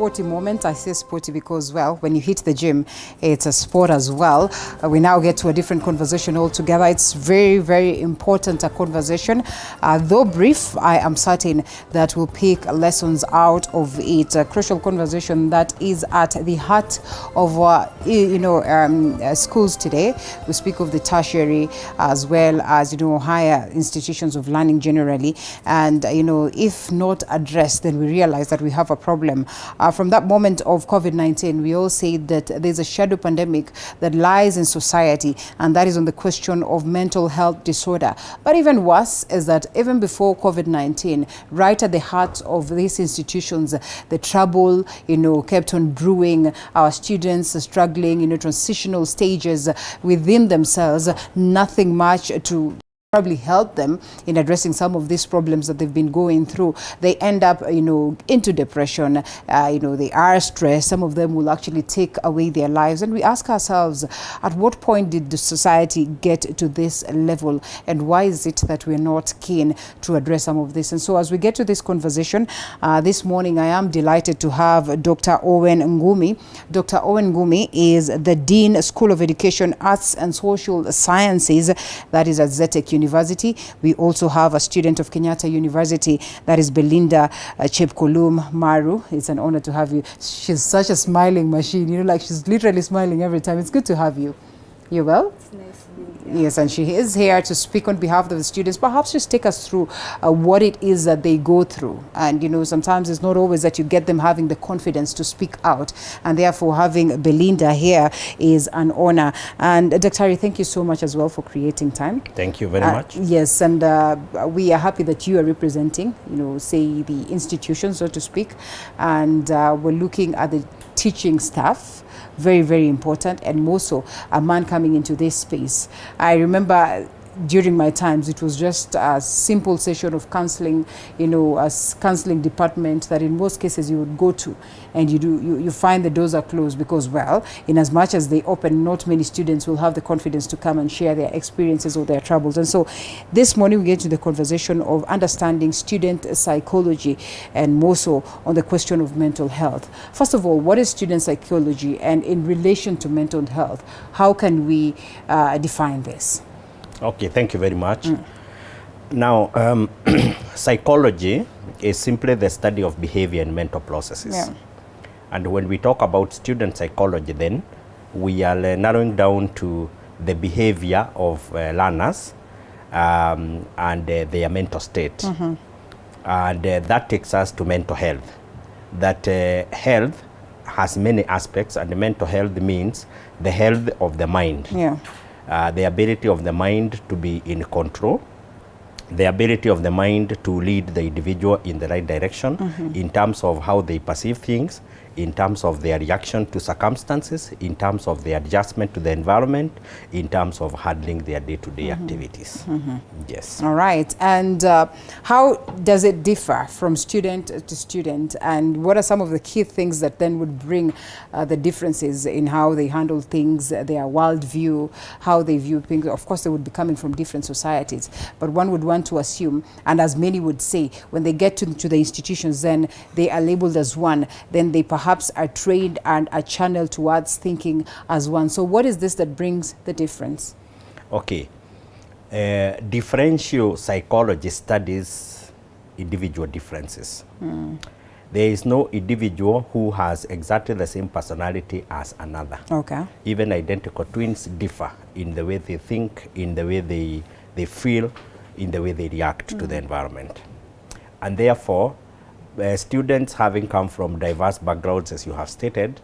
sporty moment. I say sporty because, well, when you hit the gym, it's a sport as well. We now get to a different conversation altogether. It's very, very important, a conversation. Though brief, I am certain that we'll pick lessons out of it. A crucial conversation that is at the heart of schools today. We speak of the tertiary as well as, higher institutions of learning generally. And, if not addressed, then we realize that we have a problem. From that moment of COVID-19, we all say that there's a shadow pandemic that lies in society, and that is on the question of mental health disorder. But even worse is that even before COVID-19, right at the heart of these institutions, the trouble, kept on brewing. Our students are struggling, transitional stages within themselves, nothing much to probably help them in addressing some of these problems that they've been going through. They end up, into depression. They are stressed. Some of them will actually take away their lives. And we ask ourselves, at what point did the society get to this level? And why is it that we're not keen to address some of this? And so as we get to this conversation, this morning, I am delighted to have Dr. Owen Ngumi. Dr. Owen Ngumi is the Dean, School of Education, Arts and Social Sciences, that is at Zetech University. We also have a student of Kenyatta University, that is Belinda Maru. It's an honor to have you. She's such a smiling machine, she's literally smiling every time. It's good to have you. You well? It's nice to meet you. Yes, and she is here to speak on behalf of the students. Perhaps just take us through what it is that they go through. And, sometimes it's not always that you get them having the confidence to speak out. And therefore, having Belinda here is an honor. And Dr. Thank you so much as well for creating time. Thank you very much. Yes, and we are happy that you are representing, say the institution, so to speak. And we're looking at the teaching staff. Very, very important, and more so a man coming into this space. I remember during my times, it was just a simple session of counseling, a counseling department that in most cases you would go to, and you find the doors are closed because, well, in as much as they open, not many students will have the confidence to come and share their experiences or their troubles. And so this morning we get to the conversation of understanding student psychology, and more so on the question of mental health. First of all, what is student psychology, and in relation to mental health, how can we define this? Okay, thank you very much. Now, psychology is simply the study of behavior and mental processes. Yeah. And when we talk about student psychology, then we are narrowing down to the behavior of learners and their mental state. And that takes us to mental health. That health has many aspects, and the mental health means the health of the mind. Yeah. The ability of the mind to be in control, the ability of the mind to lead the individual in the right direction in terms of how they perceive things, in terms of their reaction to circumstances, in terms of their adjustment to the environment, in terms of handling their day-to-day activities. Yes. All right. And how does it differ from student to student? And what are some of the key things that then would bring the differences in how they handle things, their worldview, how they view things? Of course, they would be coming from different societies, but one would want to assume, and as many would say, when they get to the institutions, then they are labeled as one, then they perhaps are trained and are channeled towards thinking as one. So what is this that brings the difference? Okay. Differential psychology studies individual differences. There is no individual who has exactly the same personality as another. Okay. Even identical twins differ in the way they think, in the way they feel, in the way they react to the environment. And therefore, students having come from diverse backgrounds, as you have stated,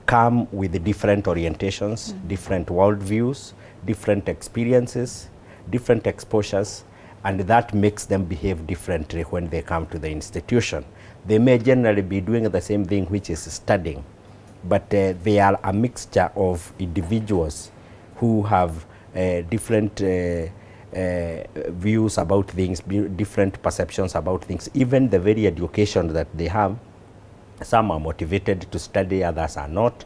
come with different orientations, different worldviews, different experiences, different exposures, and that makes them behave differently when they come to the institution. They may generally be doing the same thing, which is studying, but they are a mixture of individuals who have different views about things, different perceptions about things. Even the very education that they have, some are motivated to study, others are not,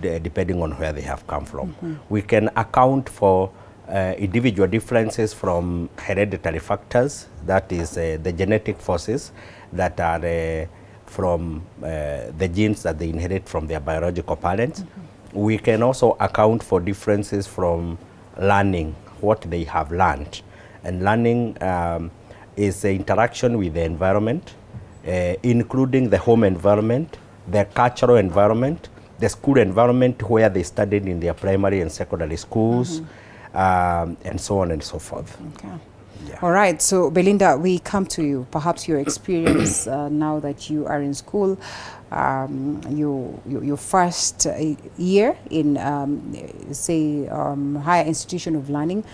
depending on where they have come from. We can account for individual differences from hereditary factors, that is the genetic forces that are from the genes that they inherit from their biological parents. We can also account for differences from learning, what they have learned. And learning is the interaction with the environment, including the home environment, the cultural environment, the school environment where they studied in their primary and secondary schools, and so on and so forth. Okay. Yeah. All right. So, Belinda, we come to you. Perhaps your experience now that you are in school, your first year in, higher institution of learning,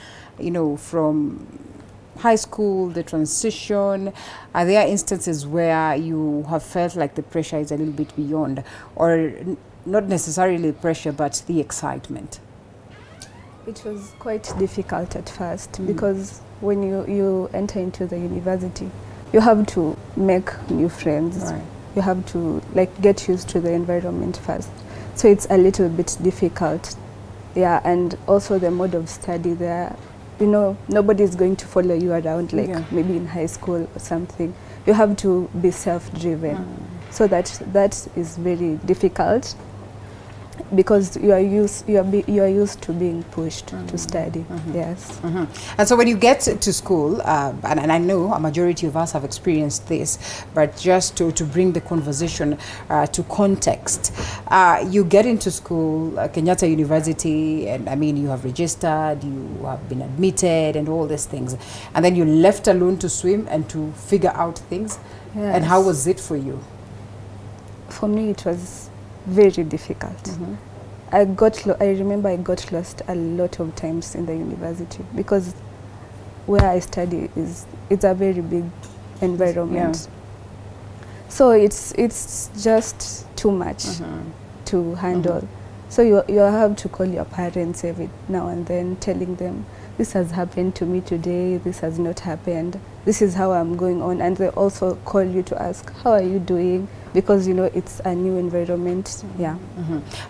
from high school, the transition. Are there instances where you have felt like the pressure is a little bit beyond, or not necessarily the pressure, but the excitement? It was quite difficult at first because when you enter into the university, you have to make new friends. Right. You have to get used to the environment first. So it's a little bit difficult. Yeah, and also the mode of study there, nobody's going to follow you around maybe in high school or something. You have to be self-driven. So that is very difficult because you are used to being pushed to study. Yes. And so when you get to school, and I know a majority of us have experienced this, but just to bring the conversation to context, you get into school, Kenyatta University, and I mean you have registered, you have been admitted and all these things, and then you're left alone to swim and to figure out things. Yes. And how was it for you? For me it was very difficult. I remember I got lost a lot of times in the university because where I study it's a very big environment. Yeah. So it's just too much to handle. So you have to call your parents every now and then, telling them this has happened to me today, this has not happened, this is how I'm going on, and they also call you to ask how are you doing, because it's a new environment. Yeah.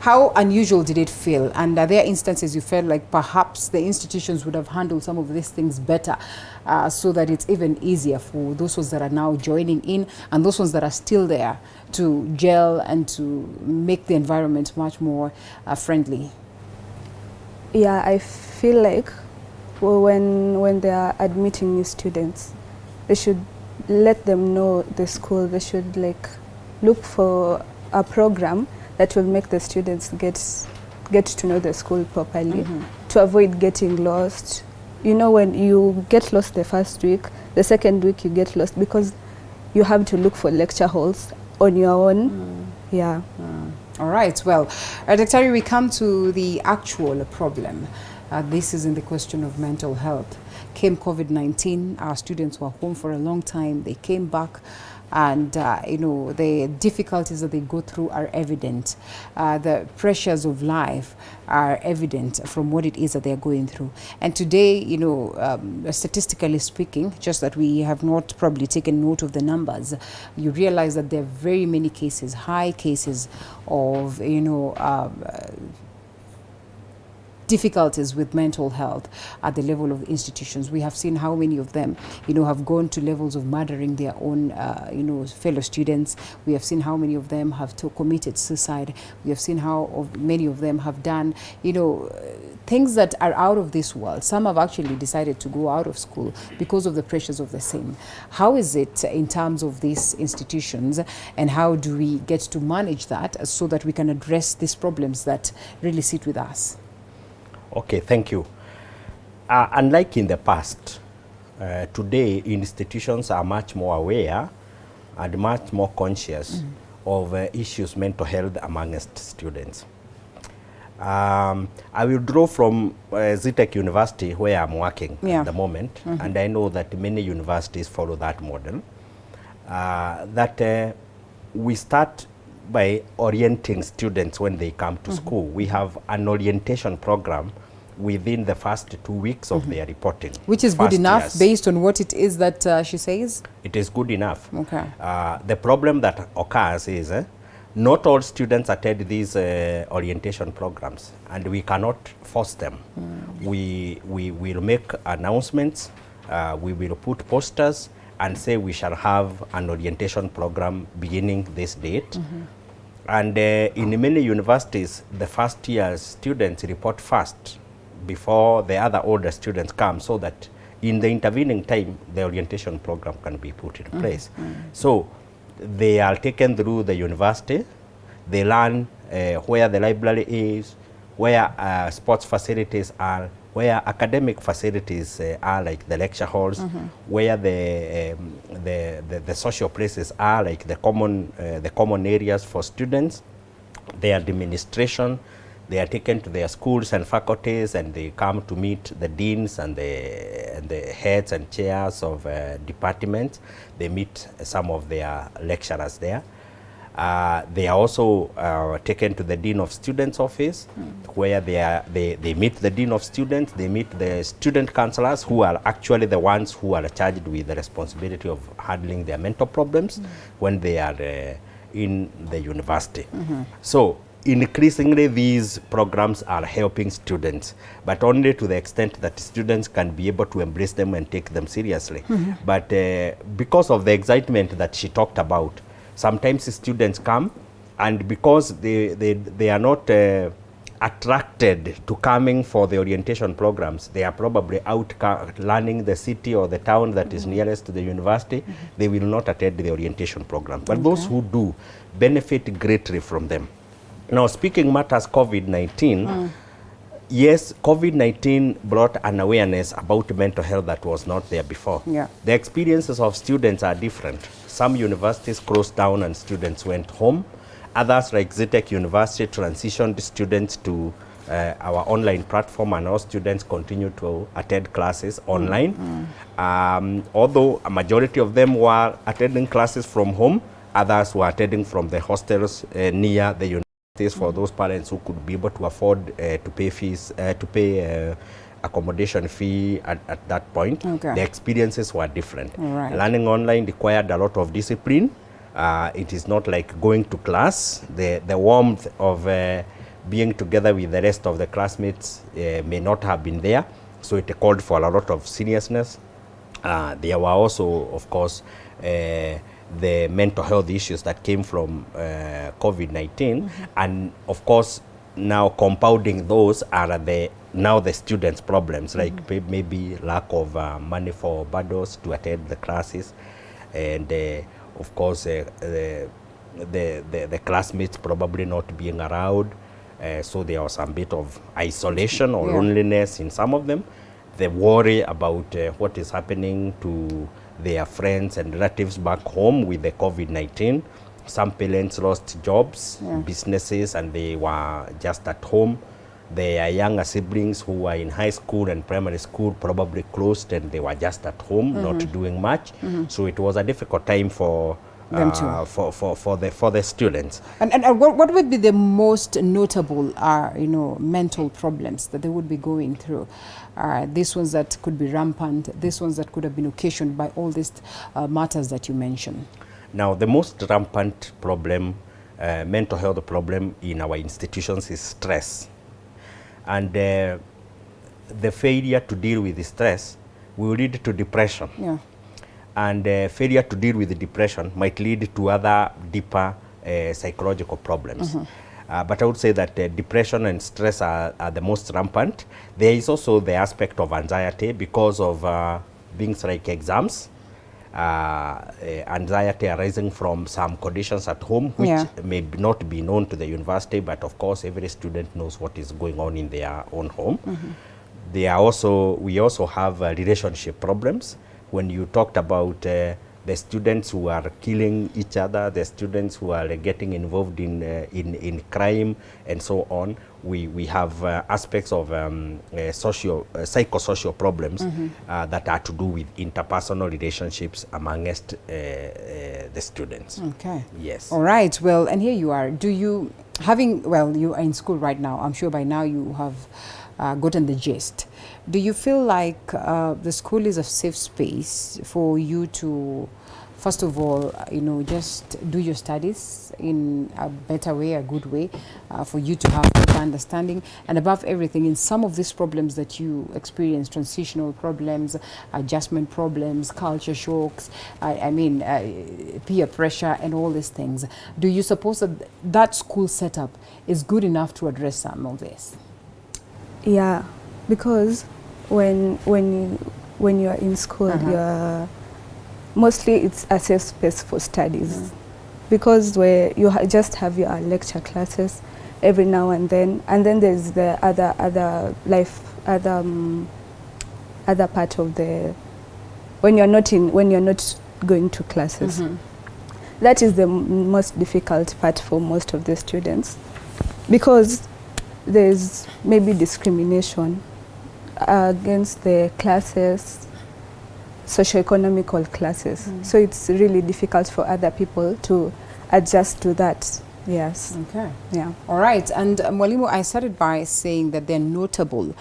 How unusual did it feel? And are there instances you felt like perhaps the institutions would have handled some of these things better, so that it's even easier for those ones that are now joining in and those ones that are still there to gel and to make the environment much more friendly? Yeah, I feel like when they are admitting new students, they should let them know the school. They should look for a program that will make the students get to know the school properly, to avoid getting lost. When you get lost the first week, the second week you get lost because you have to look for lecture halls on your own. Yeah. All right. Well, Dr. we come to the actual problem. This is in the question of mental health. Came COVID-19, our students were home for a long time. They came back, and the difficulties that they go through are evident. The pressures of life are evident from what it is that they're going through. And today, statistically speaking, just that we have not probably taken note of the numbers, you realize that there are very many cases, high cases of, difficulties with mental health at the level of institutions. We have seen how many of them, have gone to levels of murdering their own, fellow students. We have seen how many of them have committed suicide. We have seen how many of them have done, things that are out of this world. Some have actually decided to go out of school because of the pressures of the same. How is it in terms of these institutions, and how do we get to manage that so that we can address these problems that really sit with us? Okay, thank you. Unlike in the past, today institutions are much more aware and much more conscious of issues mental health amongst students. I will draw from Zetech University, where I'm working at the moment, and I know that many universities follow that model, that we start by orienting students when they come to school. We have an orientation program within the first 2 weeks of their reporting. Which is good enough based on what it is that she says? It is good enough. Okay. The problem that occurs is not all students attend these orientation programs, and we cannot force them. We will make announcements, we will put posters, and say we shall have an orientation program beginning this date. And in many universities, the first year students report first before the other older students come, so that in the intervening time, the orientation program can be put in place. So they are taken through the university, they learn where the library is, where sports facilities are, where academic facilities are, like the lecture halls, where the social places are, like the common areas for students, their administration. They are taken to their schools and faculties, and they come to meet the deans and the heads and chairs of departments. They meet some of their lecturers there. They are also taken to the Dean of Students office, where they meet the Dean of Students, they meet the student counselors, who are actually the ones who are charged with the responsibility of handling their mental problems when they are in the university. So increasingly these programs are helping students, but only to the extent that students can be able to embrace them and take them seriously. But because of the excitement that she talked about, sometimes students come, and because they are not attracted to coming for the orientation programs, they are probably out learning the city or the town that is nearest to the university. They will not attend the orientation program. But those who do benefit greatly from them. Now, speaking matters COVID-19, yes, COVID-19 brought an awareness about mental health that was not there before. The experiences of students are different. Some universities closed down and students went home. Others, like Zetech University, transitioned students to our online platform, and all students continue to attend classes online. Although a majority of them were attending classes from home, others were attending from the hostels near the university. For those parents who could be able to afford to pay fees, to pay accommodation fee at that point, the experiences were different. Learning online required a lot of discipline. It is not like going to class. The warmth of being together with the rest of the classmates may not have been there, so it called for a lot of seriousness. There were also, of course, the mental health issues that came from COVID-19, and of course now compounding those are now the students' problems, like maybe lack of money for bundles to attend the classes, and of course the classmates probably not being around, so there was some bit of isolation or loneliness in some of them. The worry about what is happening to their friends and relatives back home with the COVID-19. Some parents lost jobs, businesses, and they were just at home. Their younger siblings who were in high school and primary school probably closed, and they were just at home, not doing much. So it was a difficult time for them for the students. And what would be the most notable mental problems that they would be going through? These ones that could be rampant, these ones that could have been occasioned by all these matters that you mentioned. Now, the most rampant problem, mental health problem in our institutions is stress. And the failure to deal with the stress will lead to depression. And failure to deal with the depression might lead to other deeper psychological problems. But I would say that depression and stress are the most rampant. There is also the aspect of anxiety because of things like exams, anxiety arising from some conditions at home, which may not be known to the university, but of course every student knows what is going on in their own home. We also have relationship problems. When you talked about the students who are killing each other, the students who are getting involved in crime and so on, we have aspects of psychosocial problems that are to do with interpersonal relationships amongst the students. Yes. All right. Well, and here you are. You are in school right now. I'm sure by now you have gotten the gist. Do you feel like the school is a safe space for you to first of all, just do your studies in a better way, a good way, for you to have better understanding. And above everything, in some of these problems that you experience, transitional problems, adjustment problems, culture shocks, peer pressure and all these things, do you suppose that that school setup is good enough to address some of this? Yeah, because when you are in school, you're mostly it's a safe space for studies, because where you just have your lecture classes every now and then there's the other part of the when you're not going to classes. That is the most difficult part for most of the students, because there's maybe discrimination against the classes, socioeconomical classes. So it's really difficult for other people to adjust to that. Yes. Okay. Yeah. All right. And Mwalimu, I started by saying that there are notable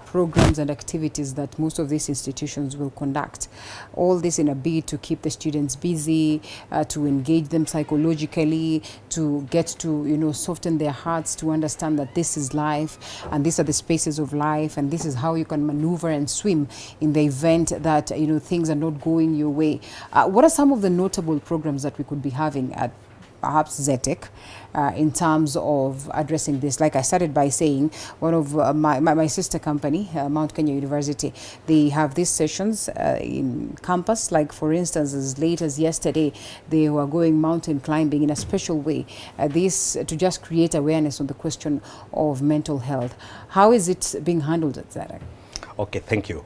programs and activities that most of these institutions will conduct. All this in a bid to keep the students busy, to engage them psychologically, to get to, soften their hearts, to understand that this is life and these are the spaces of life and this is how you can maneuver and swim in the event that, things are not going your way. What are some of the notable programs that we could be having at perhaps Zetech in terms of addressing this? Like I started by saying, one of my sister company, Mount Kenya University, they have these sessions in campus. Like for instance, as late as yesterday, they were going mountain climbing in a special way. This to just create awareness on the question of mental health. How is it being handled at Zetech? Okay, thank you.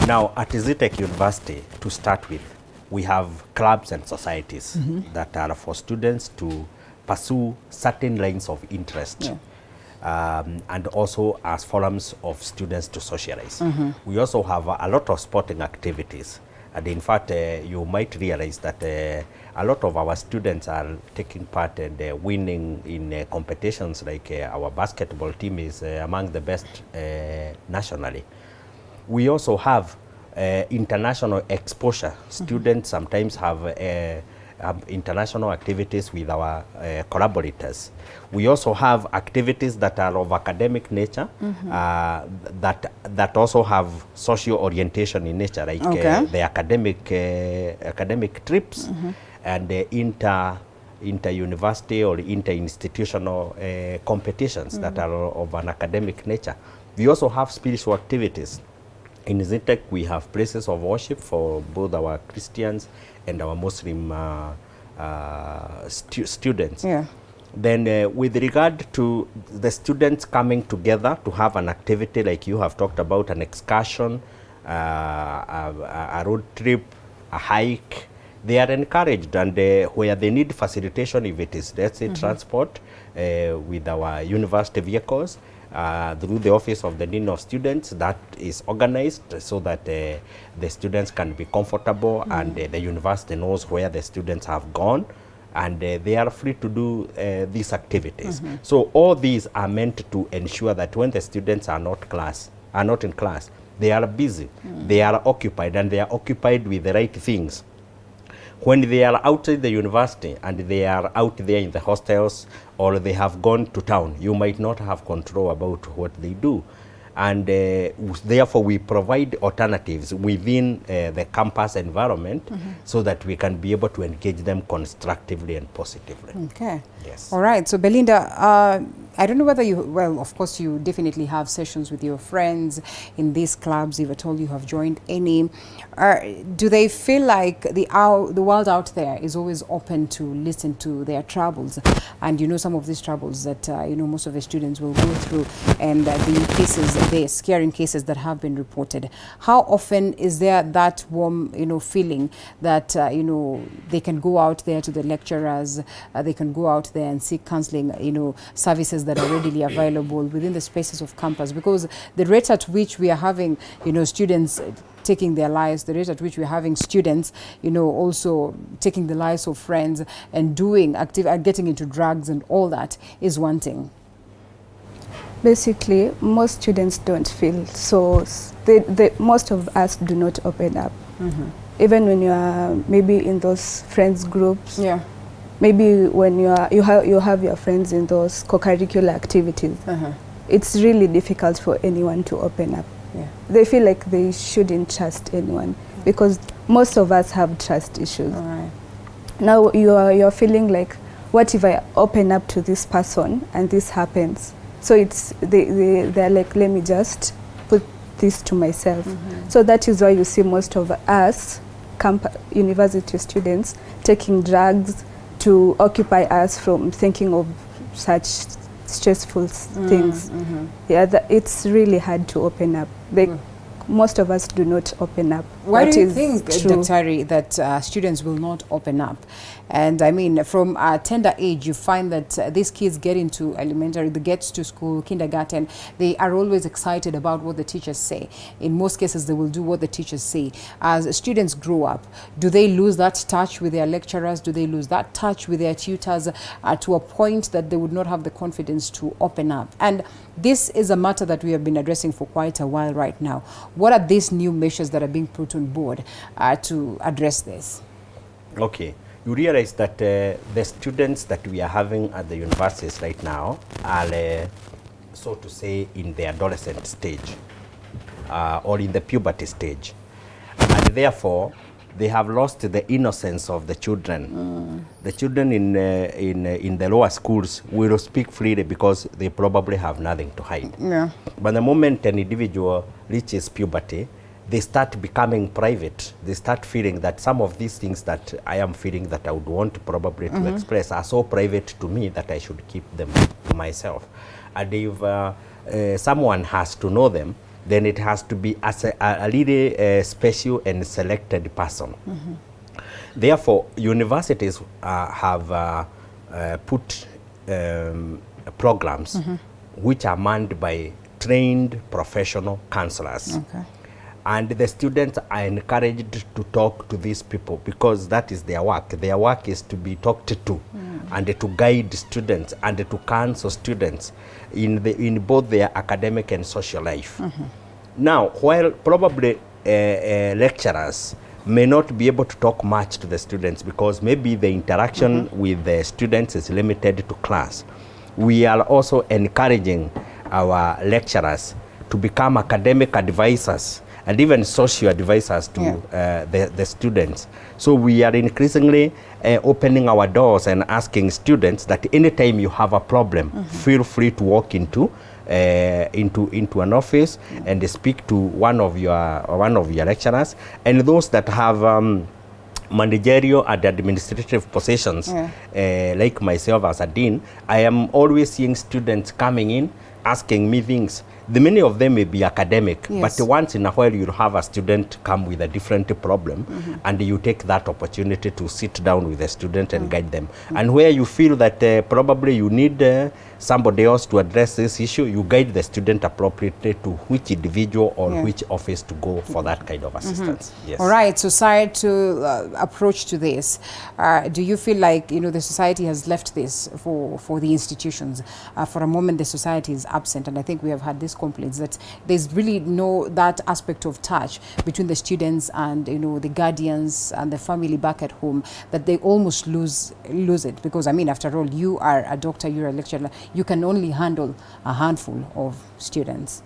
Now at Zetech University, to start with, we have clubs and societies that are for students to pursue certain lines of interest, and also as forums of students to socialize. We also have a lot of sporting activities. And in fact, you might realize that a lot of our students are taking part and winning in competitions, like our basketball team is among the best nationally. We also have international exposure. Students sometimes have international activities with our collaborators. We also have activities that are of academic nature, that also have social orientation in nature, like the academic trips and the inter-university or inter-institutional competitions that are of an academic nature. We also have spiritual activities. In Zetech, we have places of worship for both our Christians and our Muslim students. Yeah. Then with regard to the students coming together to have an activity, like you have talked about, an excursion, a road trip, a hike, they are encouraged, and where they need facilitation, if it is, let's say, transport with our university vehicles, through the office of the Dean of Students, that is organized so that the students can be comfortable and the university knows where the students have gone, and they are free to do these activities. So all these are meant to ensure that when the students are not in class, they are busy, they are occupied, and they are occupied with the right things. When they are outside the university and they are out there in the hostels or they have gone to town, you might not have control about what they do. And therefore we provide alternatives within the campus environment so that we can be able to engage them constructively and positively. Okay. Yes. All right. So Belinda, I don't know whether you, well, of course you definitely have sessions with your friends in these clubs, if at all you have joined any. Do they feel like the world out there is always open to listen to their troubles? And some of these troubles that, most of the students will go through, and the cases, the scaring cases that have been reported. How often is there that warm, feeling that, they can go out there to the lecturers, they can go out there and seek counseling, services that are readily available within the spaces of campus? Because the rate at which we are having, students taking their lives, the rate at which we're having students, also taking the lives of friends and doing getting into drugs and all that is one thing. Basically, most students don't feel so. Most of us do not open up. even when you are maybe in those friends groups. Yeah. Maybe when you have your friends in those co-curricular activities. It's really difficult for anyone to open up. Yeah. They feel like they shouldn't trust anyone because most of us have trust issues. All right. Now you're feeling like, what if I open up to this person and this happens? So they're like, let me just put this to myself. So that is why you see most of us university students taking drugs to occupy us from thinking of such stressful things. Yeah, it's really hard to open up. Most of us do not open up. Why That do you is think, true. Dr. that students will not open up? And I mean, from a tender age, you find that these kids get into elementary, they get to school, kindergarten, they are always excited about what the teachers say. In most cases, they will do what the teachers say. As students grow up, do they lose that touch with their lecturers? Do they lose that touch with their tutors to a point that they would not have the confidence to open up? And this is a matter that we have been addressing for quite a while right now. What are these new measures that are being put on board to address this? Okay. You realize that the students that we are having at the universities right now are, so to say, in the adolescent stage or in the puberty stage. And therefore, they have lost the innocence of the children. The children in the lower schools will speak freely because they probably have nothing to hide. Yeah. But the moment an individual reaches puberty, they start becoming private. They start feeling that some of these things that I am feeling that I would want probably to express are so private to me that I should keep them to myself. And if someone has to know them, then it has to be as a really special and selected person. Therefore, universities have put programs which are manned by trained professional counselors. Okay. And the students are encouraged to talk to these people because that is their work. Their work is to be talked to and to guide students and to counsel students in both their academic and social life. Now, while probably lecturers may not be able to talk much to the students because maybe the interaction with the students is limited to class, we are also encouraging our lecturers to become academic advisors and even social advisors to the students. So we are increasingly opening our doors and asking students that anytime you have a problem, feel free to walk into an office and speak to one of your lecturers. And those that have managerial and administrative positions, like myself as a dean, I am always seeing students coming in asking me things. Many of them may be academic, but once in a while you'll have a student come with a different problem, and you take that opportunity to sit down with the student and guide them. And where you feel that probably you need somebody else to address this issue, you guide the student appropriately to which individual or which office to go for that kind of assistance. Yes. All right, societal approach to this. Do you feel like the society has left this for the institutions? For a moment, the society is absent, and I think we have had this complaints that there's really that aspect of touch between the students and the guardians and the family back at home, that they almost lose it, because I mean, after all, you are a doctor, you're a lecturer, you can only handle a handful of students.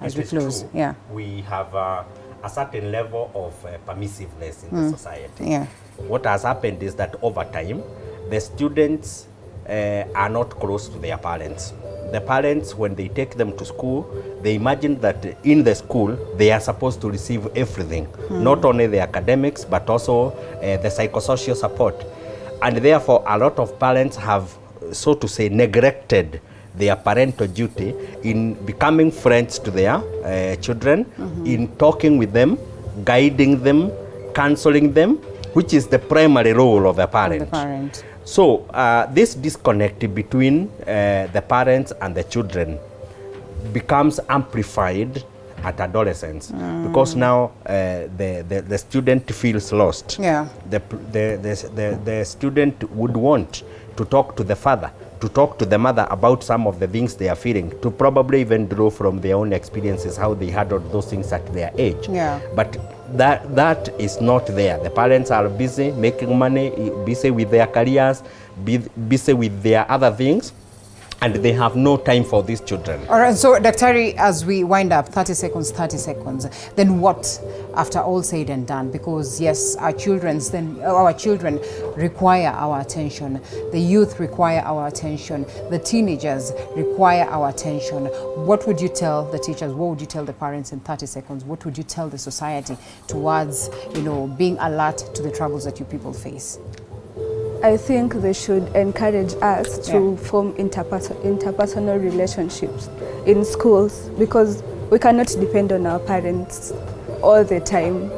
As we close, we have a certain level of permissiveness in the society. What has happened is that over time, the students are not close to their parents. The parents, when they take them to school, they imagine that in the school they are supposed to receive everything, not only the academics but also the psychosocial support. And therefore, a lot of parents have, so to say, neglected their parental duty in becoming friends to their children, in talking with them, guiding them, counseling them, which is the primary role of a parent. So this disconnect between the parents and the children becomes amplified at adolescence, because now the student feels lost. The student would want to talk to the father, to talk to the mother about some of the things they are feeling, to probably even draw from their own experiences how they handled those things at their age. Yeah. But that is not there. The parents are busy making money, busy with their careers, busy with their other things, and they have no time for these children. All right, so Daktari, as we wind up, 30 seconds, then what after all said and done? Because yes, our children require our attention, the youth require our attention, the teenagers require our attention. What would you tell the teachers? What would you tell the parents in 30 seconds? What would you tell the society towards, being alert to the troubles that you people face? I think they should encourage us to form interpersonal relationships in schools, because we cannot depend on our parents all the time.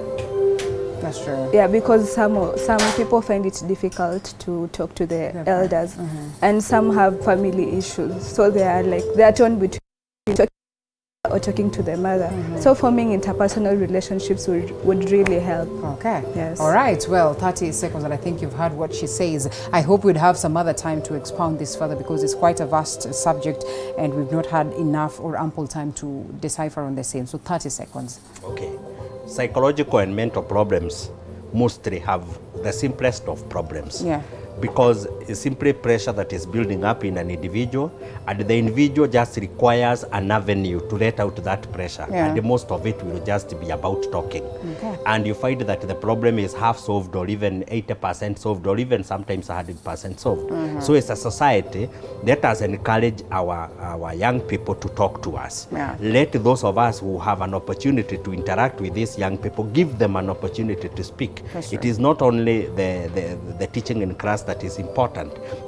That's true. Yeah, because some people find it difficult to talk to their elders, and some have family issues, so they are torn between talking to their mother. So forming interpersonal relationships would really help. Okay. Yes. All right. Well, 30 seconds, and I think you've heard what she says. I hope we'd have some other time to expound this further, because it's quite a vast subject and we've not had enough or ample time to decipher on the same. So 30 seconds. Okay. Psychological and mental problems mostly have the simplest of problems. Yeah. Because it's simply pressure that is building up in an individual, and the individual just requires an avenue to let out that pressure. Yeah. And most of it will just be about talking. Okay. And you find that the problem is half solved, or even 80% solved, or even sometimes 100% solved. So as a society, let us encourage our young people to talk to us. Yeah. Let those of us who have an opportunity to interact with these young people, give them an opportunity to speak. That's It true. is not only the teaching in class that is important.